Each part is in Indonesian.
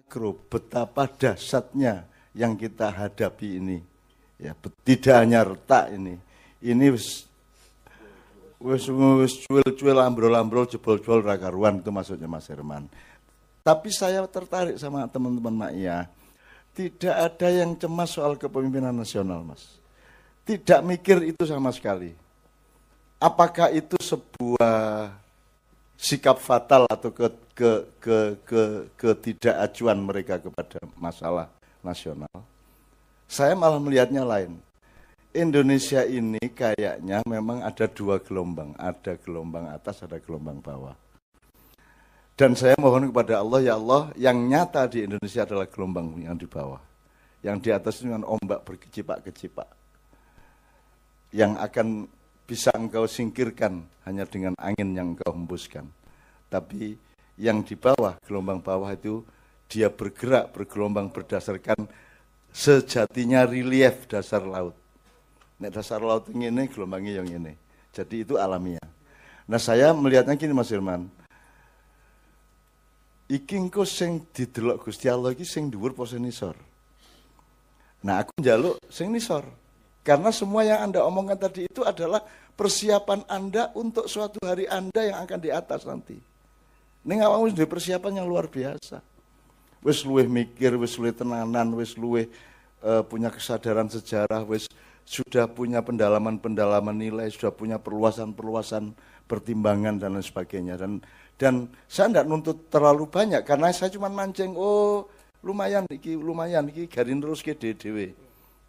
makro betapa dahsyatnya yang kita hadapi ini. Ya, tidak hanya retak ini. Ini wis cuil-cuil ambrol-ambrol jebol-jebol ra karuan, itu maksudnya Mas Herman. Tapi saya tertarik sama teman-teman Maia. Tidak ada yang cemas soal kepemimpinan nasional, Mas. Tidak mikir itu sama sekali. Apakah itu sebuah sikap fatal atau ketidakacuan mereka kepada masalah nasional? Saya malah melihatnya lain. Indonesia ini kayaknya memang ada dua gelombang. Ada gelombang atas, ada gelombang bawah. Dan saya mohon kepada Allah, ya Allah, yang nyata di Indonesia adalah gelombang yang di bawah. Yang di atas dengan ombak berkecipak-kecipak. Yang akan bisa engkau singkirkan hanya dengan angin yang engkau hembuskan. Tapi yang di bawah, gelombang bawah itu, dia bergerak, bergelombang berdasarkan sejatinya relief dasar laut. Nek dasar laut ini gelombangnya yang ini. Jadi itu alamiah. Nah saya melihatnya gini Mas Herman. Iki engko sing didelok Gusti Allah iki sing dhuwur apa sing nisor. Nah aku njaluk sing nisor. Karena semua yang Anda omongkan tadi itu adalah persiapan Anda untuk suatu hari Anda yang akan di atas nanti. Ning awakmu duwe persiapan yang luar biasa. Wis luwih mikir, wis luwih tenanan, wis luwih punya kesadaran sejarah, wis sudah punya pendalaman-pendalaman nilai, sudah punya perluasan-perluasan pertimbangan dan lain sebagainya. Dan saya tidak nuntut terlalu banyak karena saya cuma mancing, oh lumayan iki garin terus ke dewe.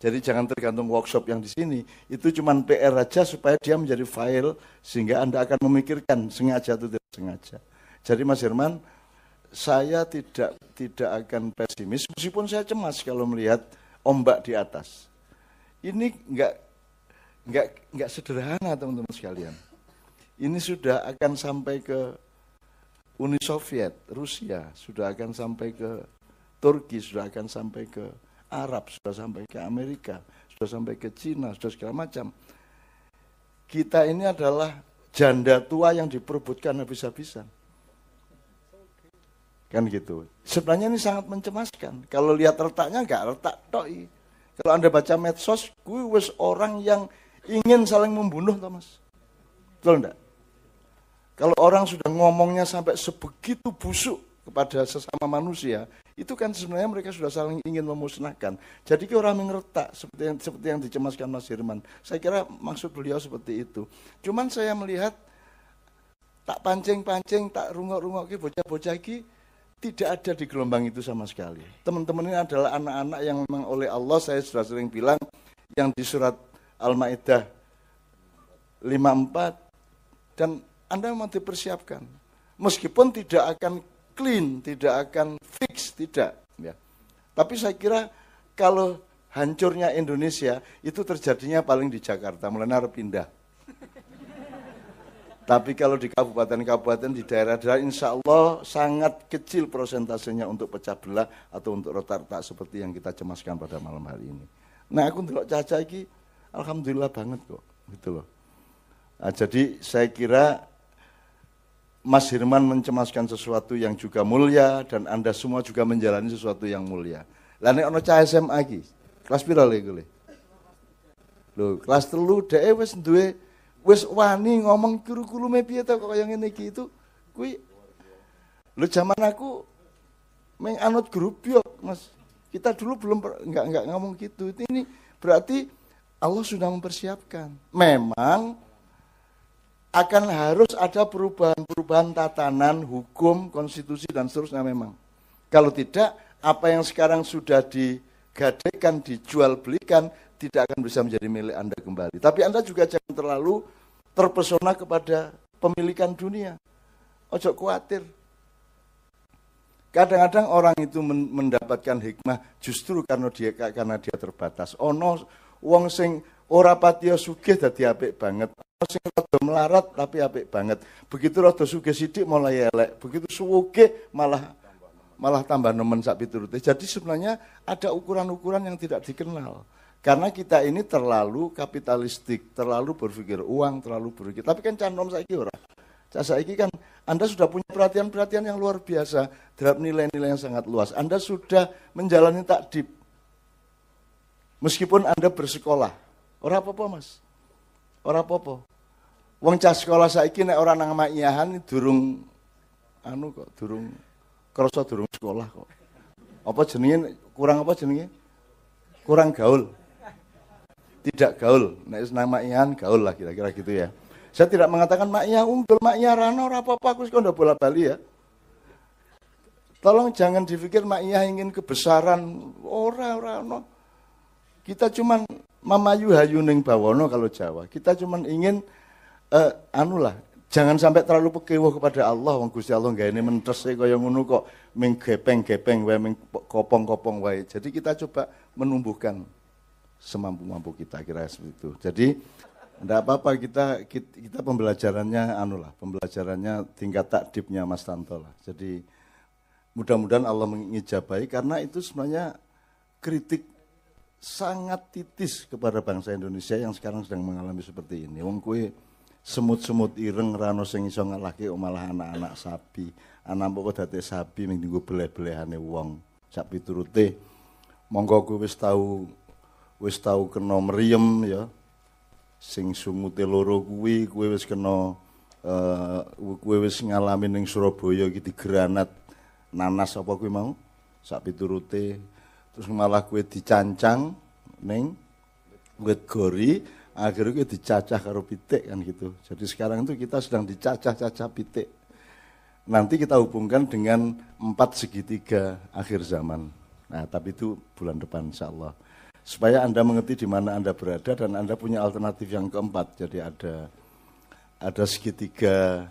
Jadi jangan tergantung workshop yang di sini. Itu cuma PR aja supaya dia menjadi file sehingga Anda akan memikirkan sengaja atau tidak sengaja. Jadi Mas Herman, saya tidak akan pesimis meskipun saya cemas kalau melihat ombak di atas. Ini enggak sederhana teman-teman sekalian. Ini sudah akan sampai ke Uni Soviet, Rusia, sudah akan sampai ke Turki, sudah akan sampai ke Arab, sudah sampai ke Amerika, sudah sampai ke Cina, sudah segala macam. Kita ini adalah janda tua yang diperebutkan habis-habisan. Kan gitu. Sebenarnya ini sangat mencemaskan. Kalau lihat retaknya enggak retak doi. Kalau Anda baca medsos, gue wis orang yang ingin saling membunuh, Thomas. Betul enggak? Kalau orang sudah ngomongnya sampai sebegitu busuk kepada sesama manusia, itu kan sebenarnya mereka sudah saling ingin memusnahkan. Jadi orang mengertak seperti yang dicemaskan Mas Herman. Saya kira maksud beliau seperti itu. Cuman saya melihat tak pancing-pancing, tak rungok-rungok bocah-bocah iki tidak ada di gelombang itu sama sekali. Teman-teman ini adalah anak-anak yang memang oleh Allah, saya sudah sering bilang, yang di surat Al-Ma'idah 54, dan Anda memang dipersiapkan. Meskipun tidak akan clean, tidak akan fix, tidak. Ya. Tapi saya kira kalau hancurnya Indonesia, itu terjadinya paling di Jakarta, mulai harus pindah. Tapi kalau di kabupaten-kabupaten, di daerah-daerah, insya Allah sangat kecil prosentasenya untuk pecah belah atau untuk retak-retak seperti yang kita cemaskan pada malam hari ini. Nah aku ndelok Caca iki, alhamdulillah banget kok, gitu loh. Nah, jadi saya kira Mas Herman mencemaskan sesuatu yang juga mulia dan Anda semua juga menjalani sesuatu yang mulia. Lah nek ana cah SMA iki, kelas pira le kuwi? Lho, kelas 3 dhek wis duwe wis wani ngomong kurikulum piye to kok kaya ngene iki itu kuwi lho zaman aku meng anut grup yok Mas. Kita dulu belum enggak ngomong gitu. Ini berarti Allah sudah mempersiapkan. Memang akan harus ada perubahan-perubahan tatanan, hukum, konstitusi dan seterusnya memang. Kalau tidak, apa yang sekarang sudah digadaikan, dijual belikan tidak akan bisa menjadi milik Anda kembali. Tapi Anda juga jangan terlalu terpesona kepada pemilikan dunia. Ojo khawatir. Kadang-kadang orang itu mendapatkan hikmah justru karena dia terbatas. Ono wong sing ora patiya sugih dadi apik banget. Ono sing rada melarat tapi apik banget. Begitu rada sugih sithik mulai elek. Begitu sugih malah tambah nemen sak piturute. Jadi sebenarnya ada ukuran-ukuran yang tidak dikenal. Karena kita ini terlalu kapitalistik, terlalu berpikir uang, terlalu berpikir. Tapi kan canom saiki ora. Cak saiki kan Anda sudah punya perhatian-perhatian yang luar biasa terhadap nilai-nilai yang sangat luas. Anda sudah menjalani takdib. Meskipun Anda bersekolah. Ora apa-apa, Mas. Ora apa-apa. Wong cah sekolah saiki nek ora nang makiyahan durung durung krasa durung sekolah kok. Apa jenenge kurang apa jenenge? Kurang gaul. Tidak gaul. Nek nang makiyahan gaul lah kira-kira gitu ya. Saya tidak mengatakan maknya unggul, maknya rano, apa-apa, aku suka bola bali ya. Tolong jangan dipikir maknya ingin kebesaran, ora. Kita cuman mamayu hayuning bawono kalau Jawa. Kita cuman ingin, jangan sampai terlalu pekewoh kepada Allah. Wong Gusti Allah nggak ini mentes kaya ngono kok, ming gepeng wae, ming kopong wae. Jadi kita coba menumbuhkan semampu-mampu kita, kira seperti itu. Jadi enggak apa-apa, kita pembelajarannya pembelajarannya tingkat takdibnya Mas Tanto lah. Jadi mudah-mudahan Allah mengijabahi karena itu sebenarnya kritik sangat titis kepada bangsa Indonesia yang sekarang sedang mengalami seperti ini. Wong kowe semut-semut ireng rano sing iso ngalahke malah anak-anak sapi. Anak mbok dadi sapi ning nggo beleh-belehane wong. Sak piturute monggo kowe wis tau kena mriyem ya. Sing sumute loro kuwi kowe wis kena kowe wis ngalami ning Surabaya iki digranat nanas apa kuwi mau sak piturute terus malah kowe dicancang ning wit gori akhirnya kowe dicacah karo pitik kan gitu. Jadi sekarang itu kita sedang dicacah-cacah pitik. Nanti kita hubungkan dengan 4 segitiga akhir zaman. Nah, tapi itu bulan depan insyaallah. Supaya Anda mengerti di mana Anda berada dan Anda punya alternatif yang keempat. Jadi ada segitiga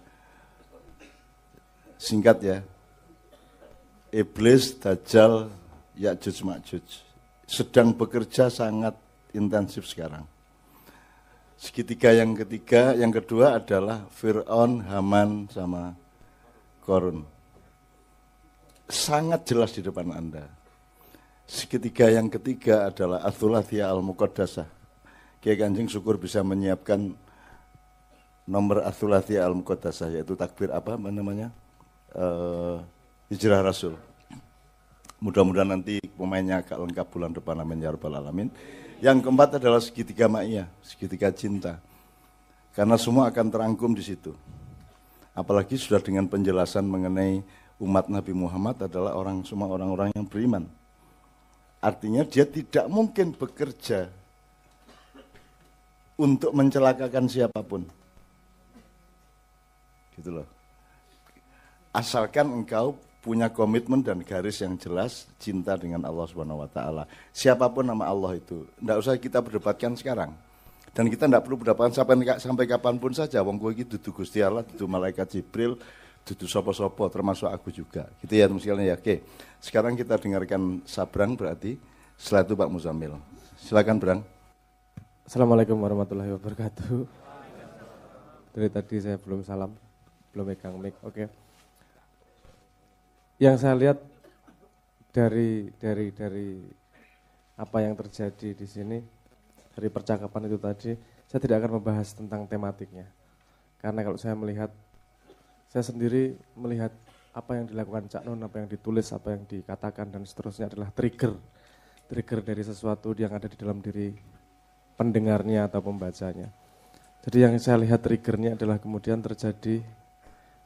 singkat ya. Iblis, Dajjal, Ya'juj, Ma'juj. Sedang bekerja sangat intensif sekarang. Segitiga yang ketiga, yang kedua adalah Fir'aun, Haman, sama Korun. Sangat jelas di depan Anda. Segitiga yang ketiga adalah Ats-Tsulatsiyah Al-Muqaddasah. Kiai Kanjeng syukur bisa menyiapkan nomor Ats-Tsulatsiyah Al-Muqaddasah, yaitu takbir Hijrah Rasul. Mudah-mudahan nanti pemainnya agak lengkap bulan depan, amin ya rabbal alamin. Yang keempat adalah segitiga ma'iyah, segitiga cinta. Karena semua akan terangkum di situ. Apalagi sudah dengan penjelasan mengenai umat Nabi Muhammad adalah semua orang-orang yang beriman. Artinya dia tidak mungkin bekerja untuk mencelakakan siapapun. Gitu loh. Asalkan engkau punya komitmen dan garis yang jelas, cinta dengan Allah Subhanahu wa taala. Siapapun nama Allah itu, enggak usah kita berdebatkan sekarang. Dan kita enggak perlu berdebatkan sampai kapanpun saja. Wong kowe iki dudu Gusti Allah, dudu malaikat Jibril, dudu sapa-sapa termasuk aku juga. Gitu ya misalnya ya. Oke. Sekarang kita dengarkan Sabrang berarti. Setelah itu Pak Muzammil. Silakan Brang. Assalamualaikum warahmatullahi wabarakatuh. Dari tadi saya belum salam, belum megang mic. Oke. Yang saya lihat dari apa yang terjadi di sini, dari percakapan itu tadi, saya tidak akan membahas tentang tematiknya. Karena kalau saya melihat, saya sendiri melihat apa yang dilakukan Cak Nun, apa yang ditulis, apa yang dikatakan dan seterusnya adalah trigger dari sesuatu yang ada di dalam diri pendengarnya atau pembacanya. Jadi yang saya lihat triggernya adalah kemudian terjadi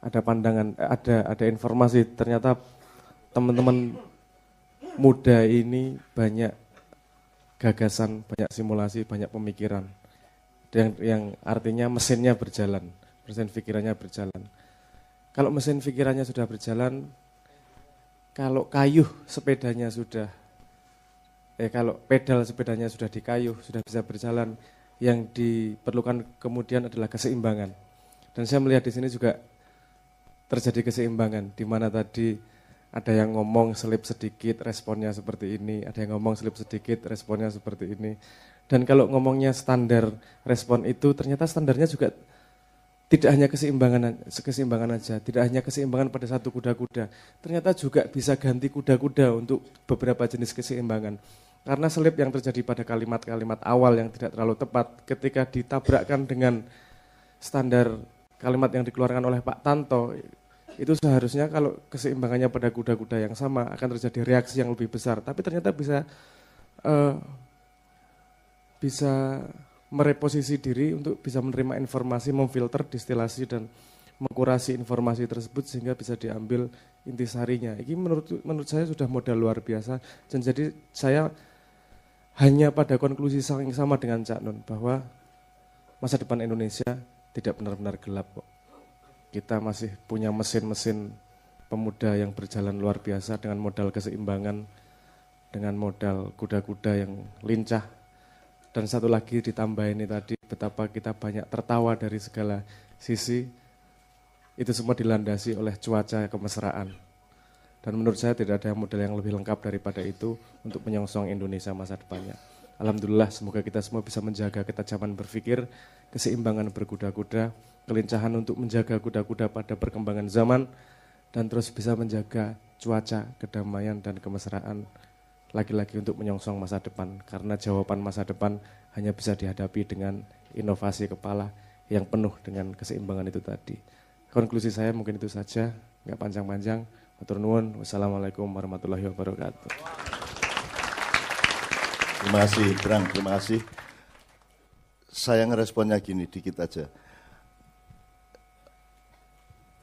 ada pandangan, ada informasi ternyata teman-teman muda ini banyak gagasan, banyak simulasi, banyak pemikiran yang artinya mesinnya berjalan, mesin pikirannya berjalan. Kalau mesin pikirannya sudah berjalan, kalau kayuh sepedanya sudah, kalau pedal sepedanya sudah dikayuh, sudah bisa berjalan, yang diperlukan kemudian adalah keseimbangan. Dan saya melihat di sini juga terjadi keseimbangan, di mana tadi ada yang ngomong selip sedikit, responnya seperti ini, ada yang ngomong selip sedikit, responnya seperti ini. Dan kalau ngomongnya standar respon itu, ternyata standarnya juga tidak hanya keseimbangan aja, tidak hanya keseimbangan pada satu kuda-kuda, ternyata juga bisa ganti kuda-kuda untuk beberapa jenis keseimbangan. Karena selip yang terjadi pada kalimat-kalimat awal yang tidak terlalu tepat, ketika ditabrakkan dengan standar kalimat yang dikeluarkan oleh Pak Tanto, itu seharusnya kalau keseimbangannya pada kuda-kuda yang sama akan terjadi reaksi yang lebih besar. Tapi ternyata bisa mereposisi diri untuk bisa menerima informasi, memfilter, distilasi, dan mengkurasi informasi tersebut sehingga bisa diambil intisarinya. Ini menurut saya sudah modal luar biasa. Dan jadi saya hanya pada konklusi yang sama dengan Cak Nun, bahwa masa depan Indonesia tidak benar-benar gelap kok. Kita masih punya mesin-mesin pemuda yang berjalan luar biasa dengan modal keseimbangan, dengan modal kuda-kuda yang lincah. Dan satu lagi ditambah ini tadi, betapa kita banyak tertawa dari segala sisi, itu semua dilandasi oleh cuaca kemesraan. Dan menurut saya tidak ada modal yang lebih lengkap daripada itu untuk menyongsong Indonesia masa depannya. Alhamdulillah, semoga kita semua bisa menjaga ketajaman berpikir, keseimbangan berkuda-kuda, kelincahan untuk menjaga kuda-kuda pada perkembangan zaman, dan terus bisa menjaga cuaca, kedamaian, dan kemesraan lagi-lagi untuk menyongsong masa depan. Karena jawaban masa depan hanya bisa dihadapi dengan inovasi kepala yang penuh dengan keseimbangan itu tadi. Konklusi saya mungkin itu saja, nggak panjang-panjang. Matur nuwun. Wassalamualaikum warahmatullahi wabarakatuh. Terima kasih, Brang. Terima kasih. Saya ngeresponnya gini, dikit aja.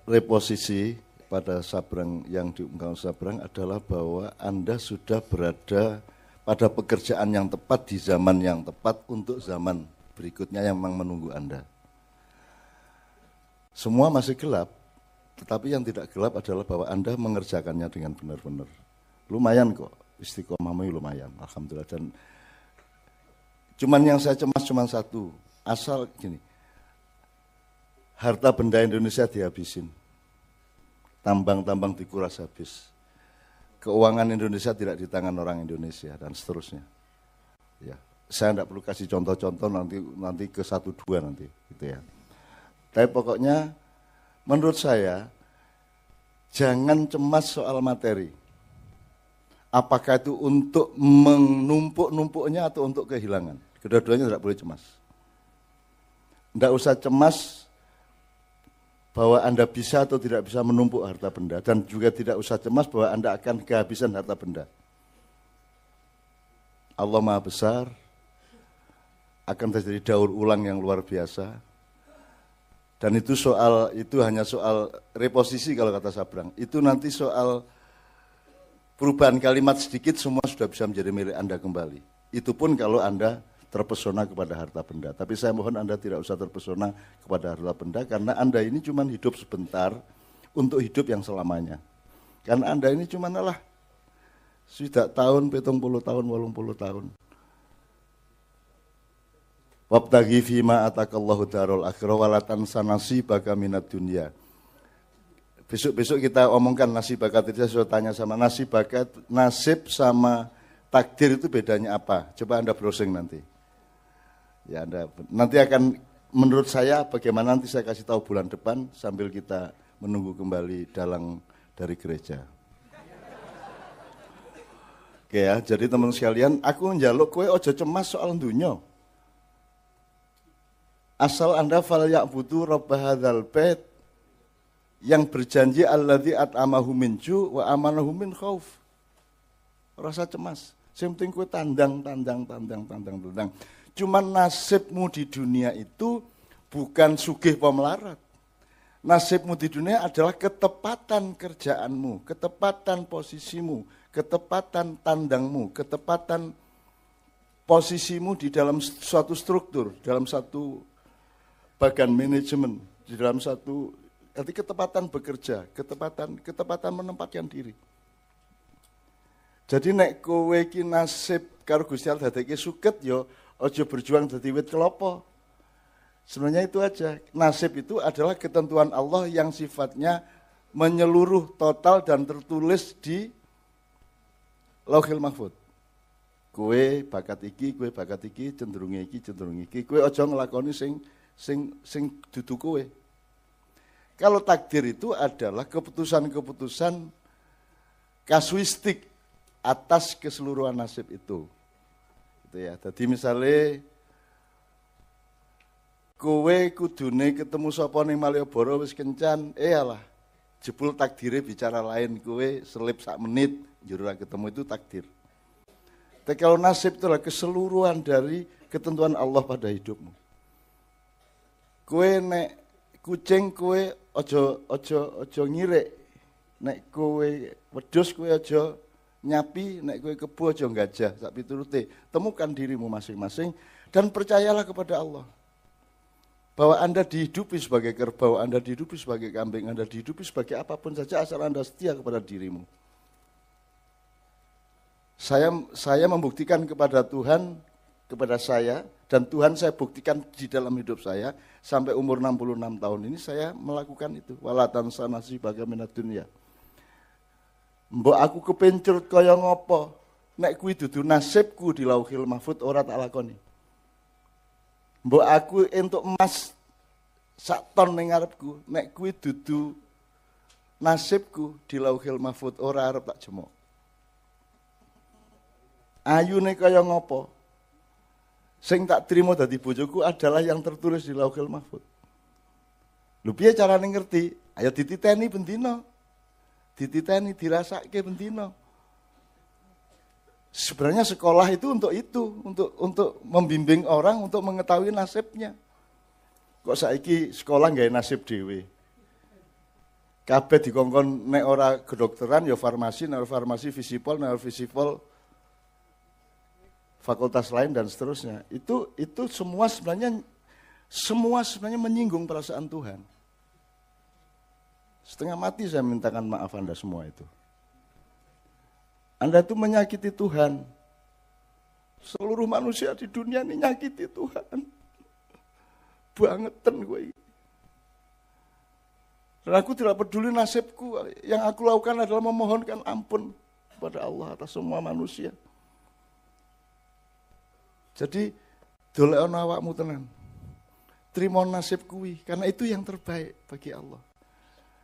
Reposisi pada Sabrang yang diungkapkan Sabrang adalah bahwa Anda sudah berada pada pekerjaan yang tepat di zaman yang tepat untuk zaman berikutnya yang memang menunggu Anda. Semua masih gelap, tetapi yang tidak gelap adalah bahwa Anda mengerjakannya dengan benar-benar. Lumayan kok, istiqomahmu lumayan, alhamdulillah. Dan cuman yang saya cemas cuma satu, asal gini, harta benda Indonesia dihabisin. Tambang-tambang dikuras habis. Keuangan Indonesia tidak di tangan orang Indonesia dan seterusnya. Ya, saya tidak perlu kasih contoh-contoh nanti ke 1-2 nanti, gitu ya. Tapi pokoknya menurut saya jangan cemas soal materi. Apakah itu untuk menumpuk-numpuknya atau untuk kehilangan? Kedua-duanya tidak boleh cemas. Tidak usah cemas bahwa Anda bisa atau tidak bisa menumpuk harta benda, dan juga tidak usah cemas bahwa Anda akan kehabisan harta benda. Allah Maha Besar, akan terjadi daur ulang yang luar biasa, dan itu hanya soal reposisi kalau kata Sabrang. Itu nanti soal perubahan kalimat sedikit semua sudah bisa menjadi milik Anda kembali. Itu pun kalau Anda terpesona kepada harta benda. Tapi saya mohon Anda tidak usah terpesona kepada harta benda, karena Anda ini cuma hidup sebentar untuk hidup yang selamanya. Karena Anda ini cuma sudah tahun, 70 tahun, 80 tahun. Wabtaghi fima atakallahu darul akhirah walatan sanasi baka minat dunia. Besok kita omongkan nasib bakat. Saya sudah tanya sama nasib bakat, nasib sama takdir itu bedanya apa? Coba Anda browsing nanti. Ya, Anda nanti akan, menurut saya bagaimana, nanti saya kasih tahu bulan depan sambil kita menunggu kembali dalang dari gereja. Oke ya, jadi teman sekalian, aku njaluk kowe ojo cemas soal dunya. Asal Anda fal ya'budu rabb hadzal bait yang berjanji alladzi at'amahu min ju' wa amanahu min khauf. Rasa cemas. Sing penting kowe tandang. Cuman nasibmu di dunia itu bukan sugih pemelarat. Nasibmu di dunia adalah ketepatan kerjaanmu, ketepatan posisimu, ketepatan tandangmu, ketepatan posisimu di dalam suatu struktur, dalam satu bagian manajemen, di dalam satu, arti ketepatan bekerja, ketepatan menempatkan diri. Jadi nek kowe iki nasib karo Gusti Allah dadeke suket ya aja berjuang dadi wit kelapa. Sebenarnya itu aja. Nasib itu adalah ketentuan Allah yang sifatnya menyeluruh, total, dan tertulis di Lauhil Mahfuz. Kowe bakat iki, cenderung iki. Kowe aja nglakoni sing dudu kowe. Kalau takdir itu adalah keputusan-keputusan kasuistik atas keseluruhan nasib itu. Gitu ya. Jadi misalnya kowe kudune ketemu sapa ning Malioboro wis kencan, alah. Jebul takdire bicara lain, kowe selip sak menit njur ora ketemu itu takdir. Tapi kalau nasib itu adalah keseluruhan dari ketentuan Allah pada hidupmu. Kowe nek kucing kowe aja ngirik. Nek kowe wedhus kowe aja nyapi, nek kowe kebo aja gajah, sak piturute. Temukan dirimu masing-masing dan percayalah kepada Allah. Bahwa Anda dihidupi sebagai kerbau, Anda dihidupi sebagai kambing, Anda dihidupi sebagai apapun saja asal Anda setia kepada dirimu. Saya membuktikan kepada Tuhan, kepada saya, dan Tuhan saya buktikan di dalam hidup saya, sampai umur 66 tahun ini saya melakukan itu. Walatan sanasi baga minat dunia. Mbok aku kepencurut kaya ngopo, nek kuwi dudu nasibku di Lauhil Mahfud ora tak lakoni. Mbok aku entuk emas sak ton ning ngarepku, nek kuwi dudu nasibku di Lauhil Mahfud ora arep tak jemok. Ayune kaya ngopo? Sing tak trimo dadi bojoku adalah yang tertulis di Lauhil Mahfud. Lho piye carane ngerti? Ayo dititeni bendina. Dititeni dirasake bendina. Sebenarnya sekolah itu, untuk membimbing orang untuk mengetahui nasibnya. Kok saiki sekolah nggawe nasib dhewe. Kabeh dikongkon nek ora kedokteran ya farmasi, nek farmasi visipol, nek visipol fakultas lain dan seterusnya. Itu semua sebenarnya menyinggung perasaan Tuhan. Setengah mati saya mintakan maaf Anda semua itu. Anda itu menyakiti Tuhan. Seluruh manusia di dunia ini nyakiti Tuhan. Bangetan gue. Dan aku tidak peduli nasibku. Yang aku lakukan adalah memohonkan ampun kepada Allah atas semua manusia. Jadi dolekno awakmu tenan. Trimo nasib kuwi karena itu yang terbaik bagi Allah.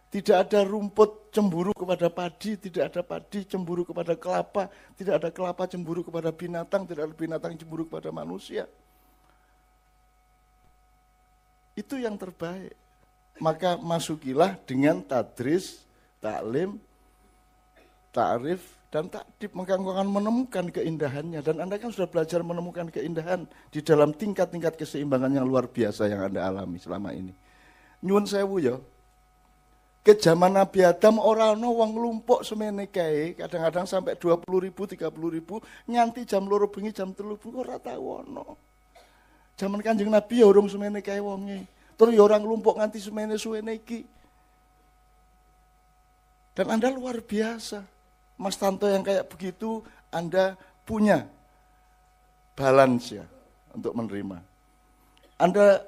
Tidak ada rumput cemburu kepada padi, tidak ada padi cemburu kepada kelapa, tidak ada kelapa cemburu kepada binatang, tidak ada binatang cemburu kepada manusia. Itu yang terbaik. Maka masukilah dengan tadris, taklim, ta'rif, dan takdib. Maka engkau akan menemukan keindahannya. Dan Anda kan sudah belajar menemukan keindahan di dalam tingkat-tingkat keseimbangan yang luar biasa yang Anda alami selama ini. Nyuwun sewu ya. Ke zaman Nabi Adam orang ana wong nglumpuk semene kae, kadang-kadang sampai 20.000, 30.000, nganti jam 2 bengi, jam 3 bengi ora tau ana. Zaman Kanjeng Nabi ya urung semene kae wonge. Terus ya orang nglumpuk nganti semene suwene iki. Dan Anda luar biasa. Mas Tanto yang kayak begitu Anda punya balance ya untuk menerima. Anda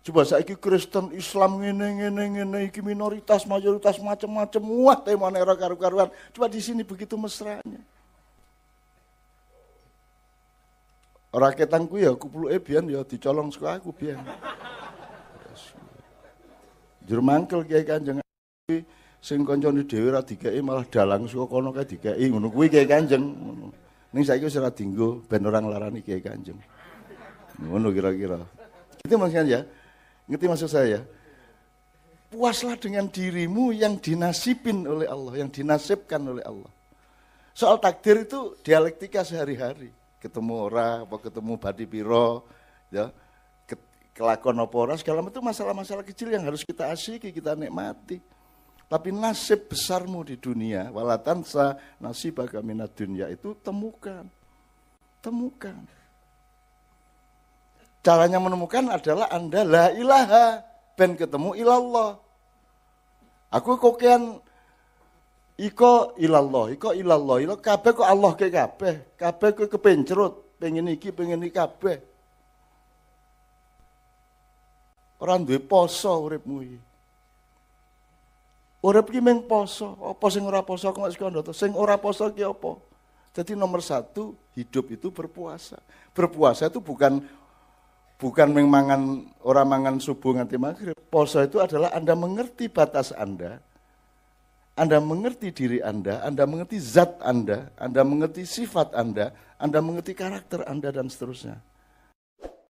coba saiki Kristen, Islam ngene iki minoritas, mayoritas macam-macam, wah temane ora karu-karuan. Coba di sini begitu mesranya. Ora ketangku ya kupluke biyen ya dicolong saka aku biyen. Jur mangkel Kiai Kanjeng sing kancane dhewe ra dikeki malah dalang saka kono kae dikeki ngono kuwi Kiai Kanjeng ngono. Ning saiki wis ora dienggo ben ora nglarani Kiai Kanjeng. Ngono kira-kira. Itu maksudnya ya. Ngerti maksud saya? Puaslah dengan dirimu yang dinasibin oleh Allah, yang dinasibkan oleh Allah. Soal takdir itu dialektika sehari-hari. Ketemu ora, apa ketemu badi piro, ya, kelakon apa ora, segala macam itu masalah-masalah kecil yang harus kita asyiki, kita nikmati. Tapi nasib besarmu di dunia, walatansa nasibaka minad dunya itu temukan. Temukan. Caranya menemukan adalah Anda la ilaha ben ketemu ilallah. Aku kokean iko ilallah, ilo kabeh kok Allah ke kabeh. Kabeh kowe kepencerut, pengen iki kabeh. Ora duwe poso uripmu iki. Urip ki mung poso, apa sing ora poso kok sekondo to? Sing ora poso ki apa? Jadi nomor 1, hidup itu berpuasa. Berpuasa itu bukan mangan orang mangan subuh nganti maghrib. Poso itu adalah Anda mengerti batas Anda mengerti diri Anda mengerti zat Anda mengerti sifat Anda mengerti karakter Anda dan seterusnya.